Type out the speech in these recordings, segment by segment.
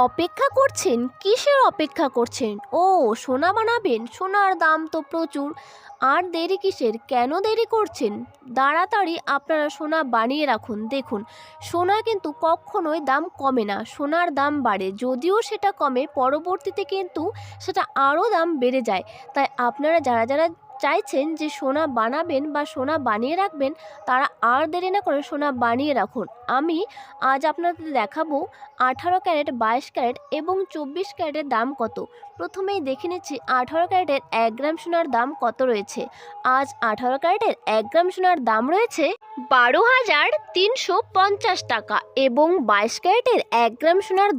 অপেক্ষা করছেন? কিসের অপেক্ষা করছেন? ও, সোনা বানাবেন? সোনার দাম তো প্রচুর। আর দেরি কিসের? কেন দেরি করছেন? তাড়াতাড়ি আপনারা সোনা বানিয়ে রাখুন। দেখুন, সোনা কিন্তু কখনোই দাম কমে না, সোনার দাম বাড়ে। যদিও সেটা কমে, পরবর্তীতে কিন্তু সেটা আরও দাম বেড়ে যায়। তাই আপনারা যারা যারা চাইছেন যে সোনা বানাবেন বা সোনা বানিয়ে রাখবেন, তারা আর দেরি না করে সোনা বানিয়ে রাখুন। আমি আজ আপনাদের দেখাবো 18 ক্যারেট, 22 ক্যারেট এবং 24 ক্যারেটের দাম কত। প্রথমেই দেখে নিচ্ছি 18 ক্যারেটের 1 গ্রাম সোনার দাম কত রয়েছে। আজ 18 ক্যারেটের 1 গ্রাম সোনার দাম রয়েছে 12,350 টাকা এবং 22 ক্যারেটের 1 গ্রাম সোনার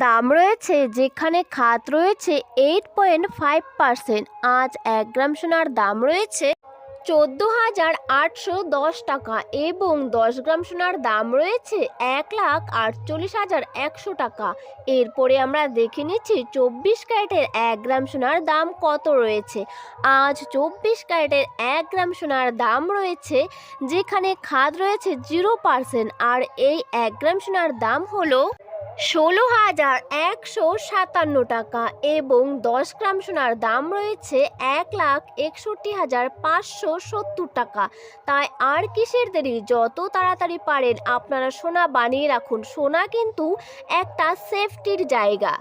দাম রয়েছে, যেখানে খাত রয়েছে 8.5%। আজ 1 গ্রাম সোনার দাম রয়েছে 14,810 টাকা এবং 10 গ্রাম সোনার দাম রয়েছে 1,48,100 টাকা। এরপরে আমরা দেখে নিচ্ছি 24 ক্যারেটের 1 গ্রাম সোনার দাম কত রয়েছে। আজ 24 ক্যারেটের 1 গ্রাম সোনার দাম রয়েছে, যেখানে খাদ রয়েছে 0%। আর এই 1 গ্রাম সোনার দাম হলো 16,157 টাকা এবং 10 গ্রাম সোনার দাম রয়েছে 1,61,570 টাকা। তাই আর কিসের দেরি? যত তাড়াতাড়ি পারেন আপনারা সোনা বানিয়ে রাখুন। সোনা কিন্তু একটা সেফটির জায়গা।